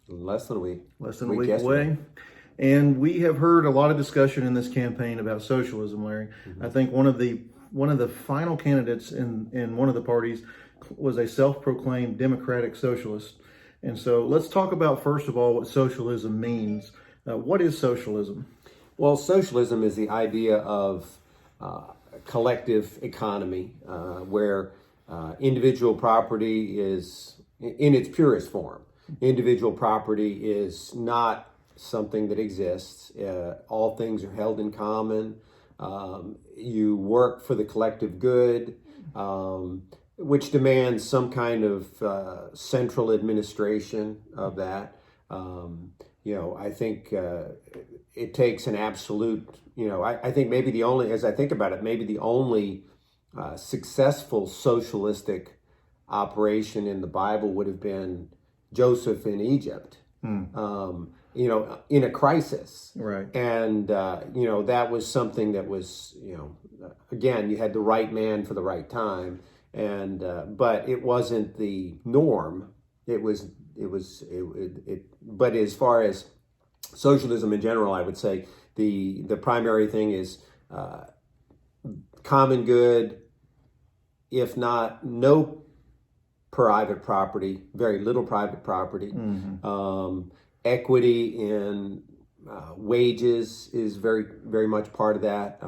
Less than a week. Less than a week away. And we have heard a lot of discussion in this campaign about socialism, Larry. Mm-hmm. I think one of the final candidates in one of the parties was a self-proclaimed democratic socialist. And so let's talk about, first of all, what socialism means. What is socialism? Well, socialism is the idea of collective economy where individual property is in its purest form. Individual property is not something that exists. All things are held in common. You work for the collective good, which demands some kind of central administration of that. I think it takes an absolute, I think maybe the only, as I think about it, maybe the only successful socialistic operation in the Bible would have been Joseph in Egypt. In a crisis. Right. And, that was something that was, again, you had the right man for the right time. And, but it wasn't the norm. But as far as socialism in general, I would say the primary thing is common good, if not no private property, very little private property. Mm-hmm. Equity in wages is very, very much part of that.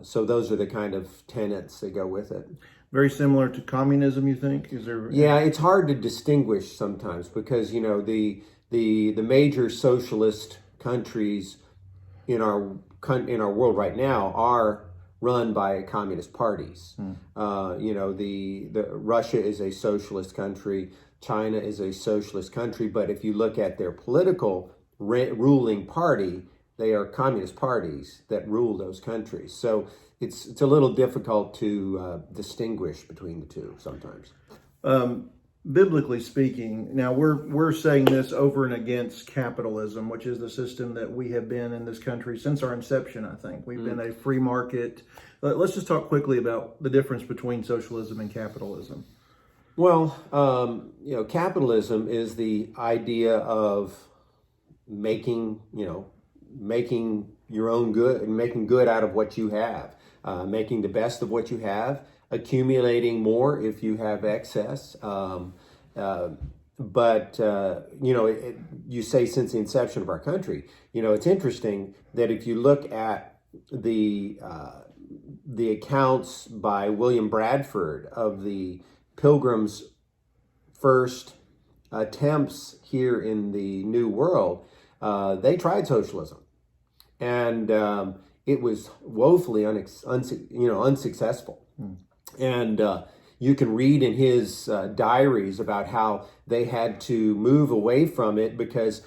So those are the kind of tenets that go with it. Very similar to communism, you think? Is there? Yeah, it's hard to distinguish sometimes because the major socialist countries in our world right now are run by communist parties. The Russia is a socialist country. China is a socialist country, but if you look at their political ruling party, they are communist parties that rule those countries. So it's a little difficult to distinguish between the two sometimes. Biblically speaking, now we're saying this over and against capitalism, which is the system that we have been in this country since our inception. I think we've been a free market. Let's just talk quickly about the difference between socialism and capitalism. Well, capitalism is the idea of making your own good and making good out of what you have, making the best of what you have, accumulating more if you have excess. But you say since the inception of our country, it's interesting that if you look at the accounts by William Bradford of the Pilgrims' first attempts here in the New World, they tried socialism, and it was woefully unsuccessful. And you can read in his diaries about how they had to move away from it because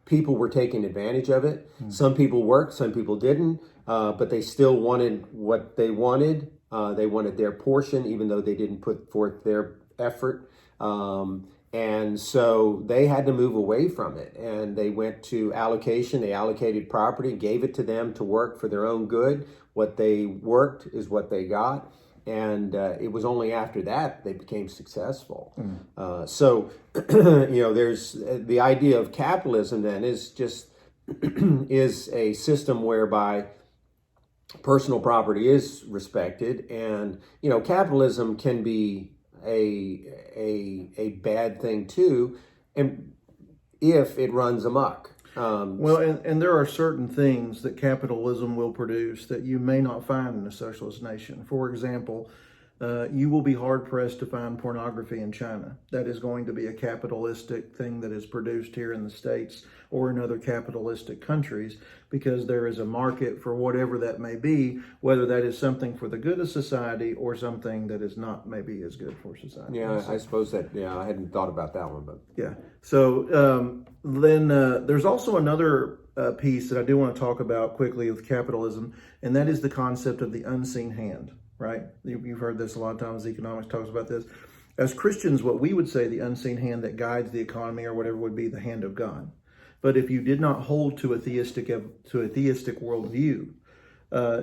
people were taking advantage of it. Some people worked, some people didn't, but they still wanted what they wanted. They wanted their portion, even though they didn't put forth their effort. And so they had to move away from it. And they went to allocation. They allocated property, gave it to them to work for their own good. What they worked is what they got. And it was only after that they became successful. So, there's the idea of capitalism then is just is a system whereby personal property is respected, and capitalism can be a bad thing too, and if it runs amok. And there are certain things that capitalism will produce that you may not find in a socialist nation. For example, you will be hard-pressed to find pornography in China. That is going to be a capitalistic thing that is produced here in the States or in other capitalistic countries, because there is a market for whatever that may be, whether that is something for the good of society or something that is not maybe as good for society. Yeah, I suppose that, I hadn't thought about that one, but. Yeah. So then there's also another piece that I do want to talk about quickly with capitalism, and that is the concept of the unseen hand. Right? You've heard this a lot of times. Economics talks about this. As Christians, what we would say the unseen hand that guides the economy or whatever would be the hand of God. But if you did not hold to a theistic worldview,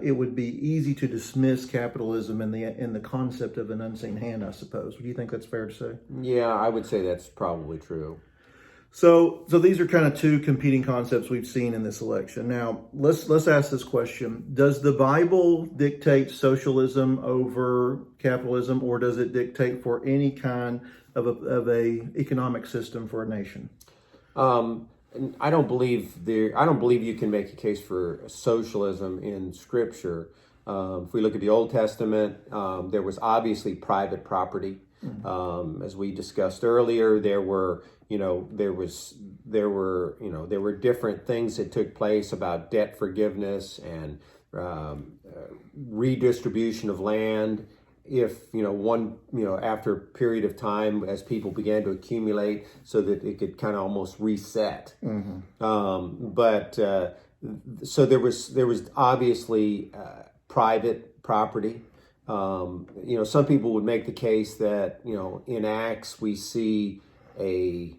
it would be easy to dismiss capitalism in the concept of an unseen hand, I suppose. Would you think that's fair to say? Yeah, I would say that's probably true. So these are kind of two competing concepts we've seen in this election. Now, let's ask this question. Does the Bible dictate socialism over capitalism, or does it dictate for any kind of a economic system for a nation? I don't believe you can make a case for socialism in Scripture. If we look at the Old Testament, there was obviously private property. As we discussed earlier, there were different things that took place about debt forgiveness and redistribution of land. If after a period of time, as people began to accumulate, so that it could kind of almost reset. So there was obviously private property. Some people would make the case that in Acts we see a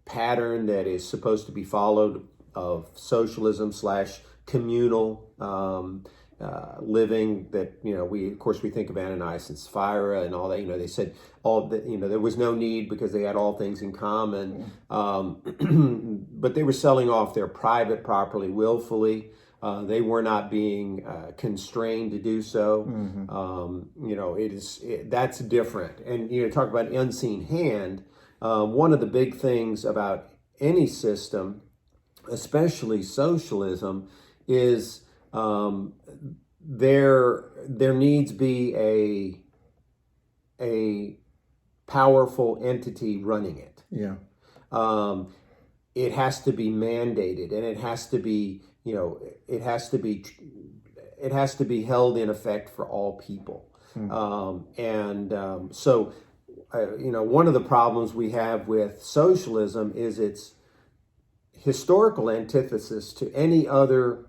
pattern that is supposed to be followed of socialism / communal living, that we think of Ananias and Sapphira and all that. They said there was no need because they had all things in common, but they were selling off their private property willfully. They were not being constrained to do so. That's different. And talk about unseen hand. One of the big things about any system, especially socialism, is there needs be a powerful entity running it. Yeah. It has to be mandated, and it has to be held in effect for all people. So one of the problems we have with socialism is its historical antithesis to any other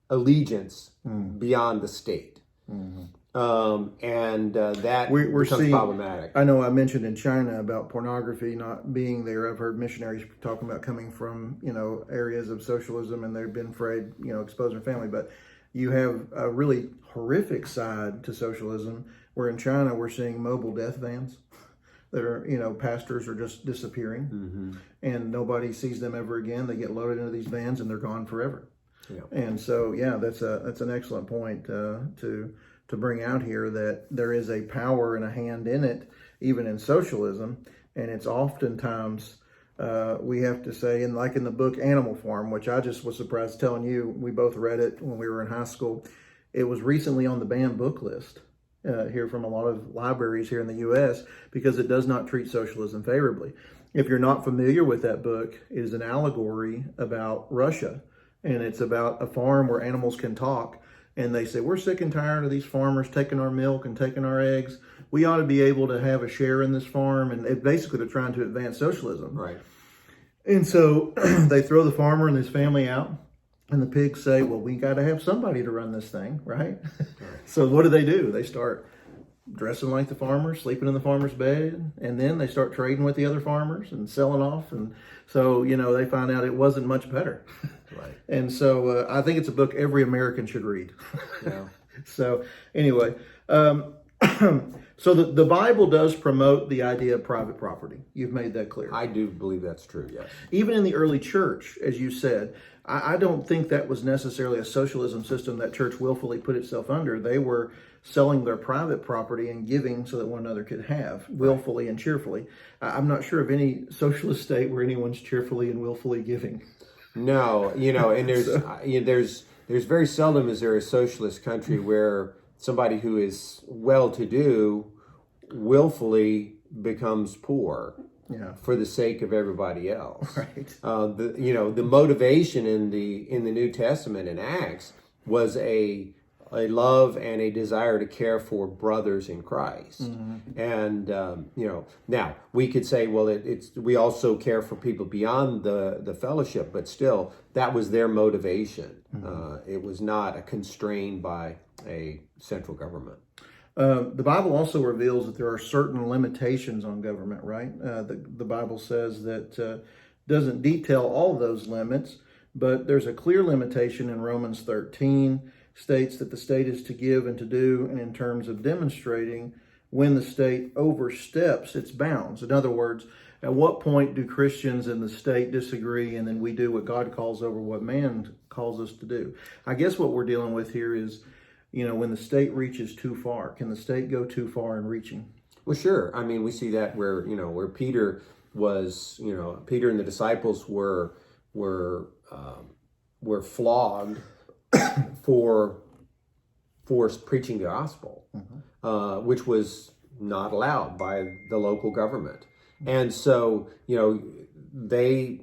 allegiance beyond the state. That we're becomes seeing, problematic. I know I mentioned in China about pornography not being there. I've heard missionaries talking about coming from areas of socialism, and they've been afraid exposing their family. But you have a really horrific side to socialism, where in China we're seeing mobile death vans that are pastors are just disappearing, and nobody sees them ever again. They get loaded into these vans and they're gone forever. Yeah. And so that's an excellent point to bring out here, that there is a power and a hand in it, even in socialism. And it's oftentimes, we have to say, and like in the book Animal Farm, which I just was surprised telling you, we both read it when we were in high school. It was recently on the banned book list here from a lot of libraries here in the U.S. because it does not treat socialism favorably. If you're not familiar with that book, it is an allegory about Russia. And it's about a farm where animals can talk. And they say, we're sick and tired of these farmers taking our milk and taking our eggs. We ought to be able to have a share in this farm. And basically, they're trying to advance socialism. Right. And so they throw the farmer and his family out. And the pigs say, well, we got to have somebody to run this thing, right? So what do? They start dressing like the farmer, sleeping in the farmer's bed. And then they start trading with the other farmers and selling off. And so, they find out it wasn't much better. Right. And so I think it's a book every American should read. Yeah. So anyway, so the Bible does promote the idea of private property. You've made that clear. I do believe that's true, yes. Even in the early church, as you said, I don't think that was necessarily a socialism system that church willfully put itself under. They were selling their private property and giving so that one another could have, willfully and cheerfully. I'm not sure of any socialist state where anyone's cheerfully and willfully giving. No, and there's very seldom is there a socialist country where somebody who is well-to-do willfully becomes poor for the sake of everybody else. Right. The motivation in the New Testament in Acts was a love and a desire to care for brothers in Christ. And now we could say, well, we also care for people beyond the fellowship, but still that was their motivation. It was not constrained by a central government. The Bible also reveals that there are certain limitations on government, right? The Bible says that doesn't detail all those limits, but there's a clear limitation in Romans 13, states that the state is to give and to do, and in terms of demonstrating when the state oversteps its bounds. In other words, at what point do Christians and the state disagree, and then we do what God calls over what man calls us to do? I guess what we're dealing with here is, when the state reaches too far. Can the state go too far in reaching? Well, sure. I mean, we see that where Peter was, Peter and the disciples were flogged for preaching the gospel, which was not allowed by the local government. And so, they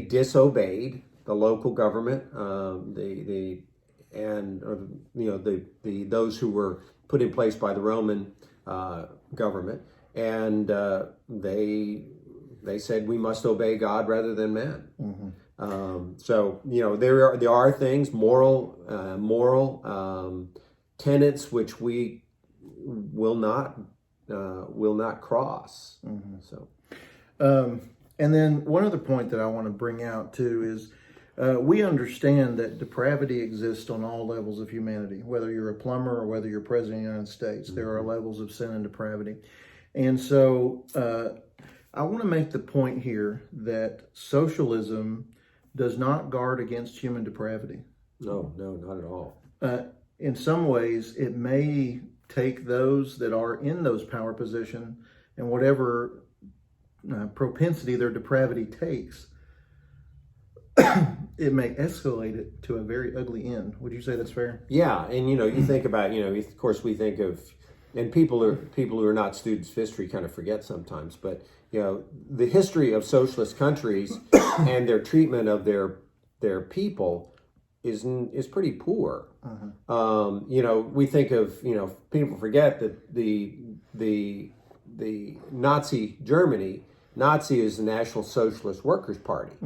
disobeyed the local government, those who were put in place by the Roman government, and they said we must obey God rather than man. So there are things, moral tenets which we will not cross. So. And then one other point that I want to bring out too is we understand that depravity exists on all levels of humanity, whether you're a plumber or whether you're president of the United States. There are levels of sin and depravity. And so I want to make the point here that socialism does not guard against human depravity. No, not at all. In some ways, it may take those that are in those power positions and whatever propensity their depravity takes, it may escalate it to a very ugly end. Would you say that's fair? Yeah, and you think about, of course we think of, and people who are not students of history kind of forget sometimes, but the history of socialist countries and their treatment of their people is pretty poor. We think of, people forget that the Nazi Germany, Nazi is the National Socialist Workers' Party.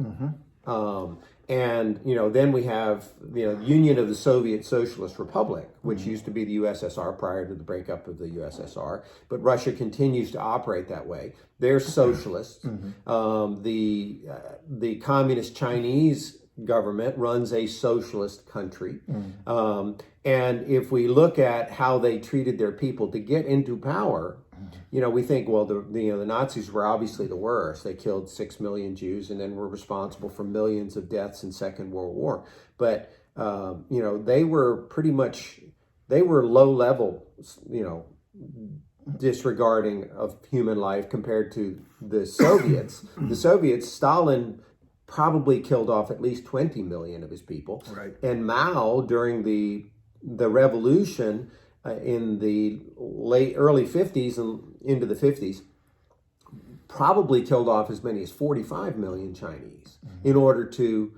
And then we have the Union of the Soviet Socialist Republic, which used to be the USSR prior to the breakup of the USSR, but Russia continues to operate that way. They're socialists. The communist Chinese government runs a socialist country. And if we look at how they treated their people to get into power, we think, well, the Nazis were obviously the worst. They killed 6 million Jews and then were responsible for millions of deaths in Second World War. But, they were low level, disregarding of human life compared to the Soviets. The Soviets, Stalin probably killed off at least 20 million of his people. Right. And Mao, during the revolution, in the early 50s and into the 50s, probably killed off as many as 45 million Chinese in order to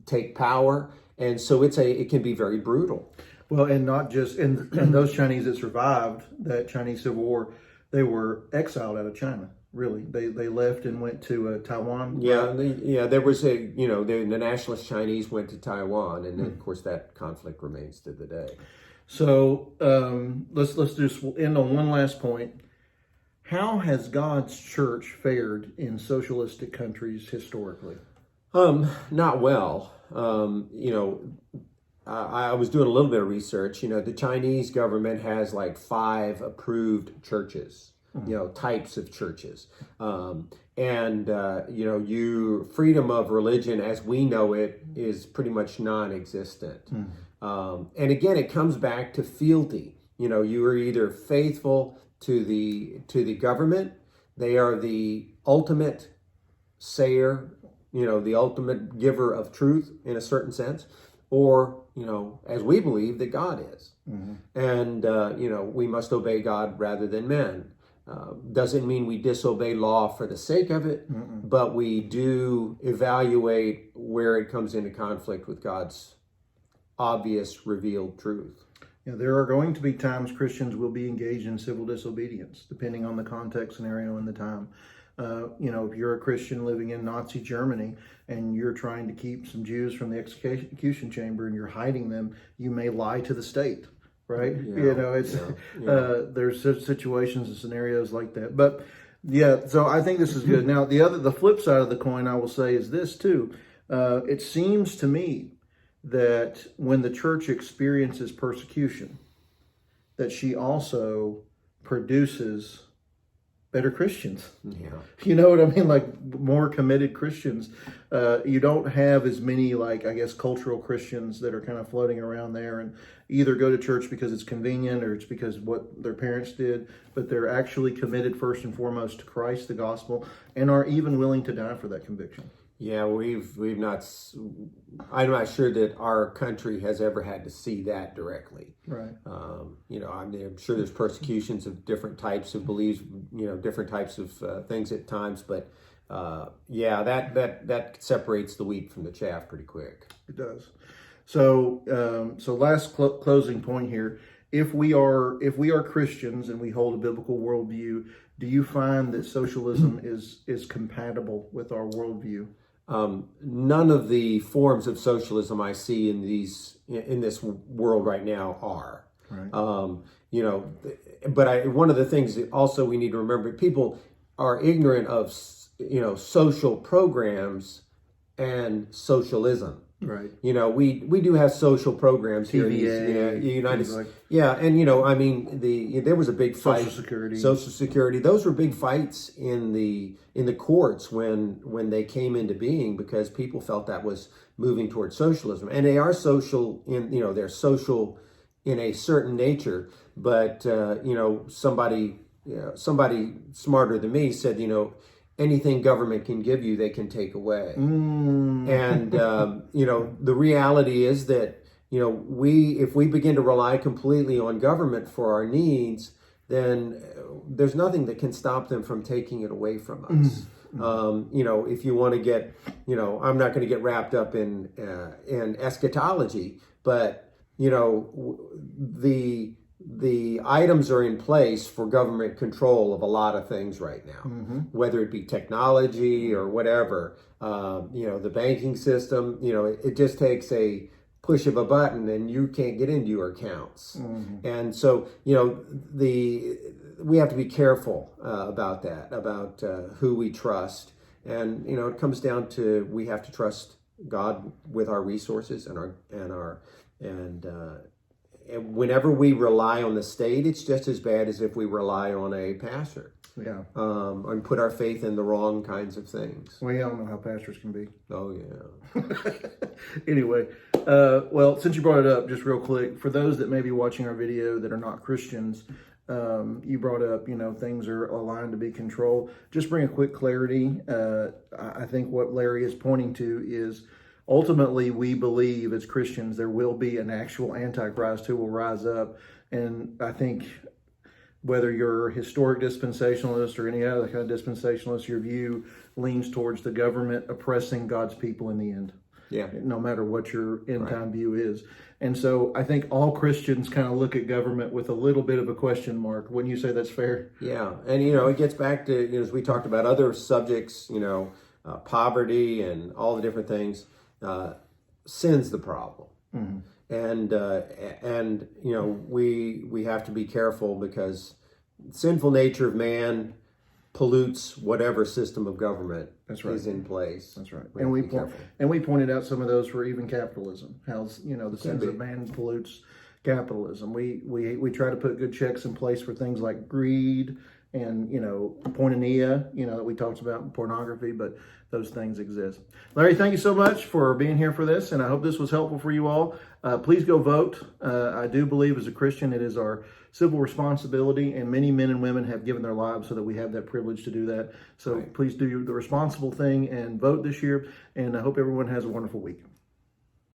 take power. And so it can be very brutal. Well, and not just, and those Chinese that survived that Chinese Civil War, they were exiled out of China. Really, they left and went to Taiwan. Yeah, there was the nationalist Chinese went to Taiwan, and of course that conflict remains to the day. So let's just end on one last point. How has God's church fared in socialistic countries historically? Not well. I was doing a little bit of research. The Chinese government has like 5 approved churches. Types of churches. Your freedom of religion as we know it is pretty much non-existent. And again, it comes back to fealty. You are either faithful to the government, they are the ultimate sayer, the ultimate giver of truth in a certain sense, or, as we believe that God is. And, we must obey God rather than men. Doesn't mean we disobey law for the sake of it, but we do evaluate where it comes into conflict with God's obvious revealed truth. There are going to be times Christians will be engaged in civil disobedience, depending on the context, scenario, and the time. If you're a Christian living in Nazi Germany and you're trying to keep some Jews from the execution chamber and you're hiding them, you may lie to the state. Right? There's situations and scenarios like that. But so I think this is good. Now, the flip side of the coin, I will say, is this too. It seems to me that when the church experiences persecution, that she also produces better Christians. Yeah. You know what I mean? Like more committed Christians. You don't have as many, like, I guess, cultural Christians that are kind of floating around there and either go to church because it's convenient or it's because what their parents did, but they're actually committed first and foremost to Christ, the gospel, and are even willing to die for that conviction. Yeah, we've not. I'm not sure that our country has ever had to see that directly. Right. I'm sure there's persecutions of different types of beliefs, different types of things at times, but that separates the wheat from the chaff pretty quick. It does. So last closing point here. If we are Christians and we hold a biblical worldview, do you find that socialism is compatible with our worldview? None of the forms of socialism I see in this world right now are. Right. But one of the things that also we need to remember, people are ignorant of social programs and socialism. Right. We do have social programs here TVA, in the United States. like, And there was a big fight. Social Security. Those were big fights in the courts when they came into being because people felt that was moving towards socialism. And they are social they're social in a certain nature, but somebody smarter than me said, anything government can give you, they can take away. And, the reality is that, if we begin to rely completely on government for our needs, then there's nothing that can stop them from taking it away from us. If you want to get, I'm not going to get wrapped up in eschatology, but, the items are in place for government control of a lot of things right now, whether it be technology or whatever. The banking system, it just takes a push of a button and you can't get into your accounts. And so, we have to be careful about that, about who we trust. And, it comes down to we have to trust God with our resources and whenever we rely on the state, it's just as bad as if we rely on a pastor. Yeah. And put our faith in the wrong kinds of things. Well, yeah, I don't know how pastors can be. Oh, yeah. Anyway, well, since you brought it up, just real quick, for those that may be watching our video that are not Christians, you brought up, things are aligned to be controlled. Just bring a quick clarity. I think what Larry is pointing to is ultimately, we believe as Christians there will be an actual Antichrist who will rise up. And I think whether you're a historic dispensationalist or any other kind of dispensationalist, your view leans towards the government oppressing God's people in the end. Yeah. No matter what your end time view is. And so I think all Christians kind of look at government with a little bit of a question mark. Wouldn't you say that's fair? Yeah. And, it gets back to, as we talked about other subjects, poverty and all the different things. Sin's the problem. And we have to be careful because sinful nature of man pollutes whatever system of government is in place. That's right. And we pointed out some of those for even capitalism. How the sins of man pollutes capitalism. We try to put good checks in place for things like greed and porneia, that we talked about in pornography, but those things exist. Larry, thank you so much for being here for this, and I hope this was helpful for you all. Please go vote. I do believe as a Christian it is our civil responsibility, and many men and women have given their lives so that we have that privilege to do that. So please do the responsible thing and vote this year, and I hope everyone has a wonderful week.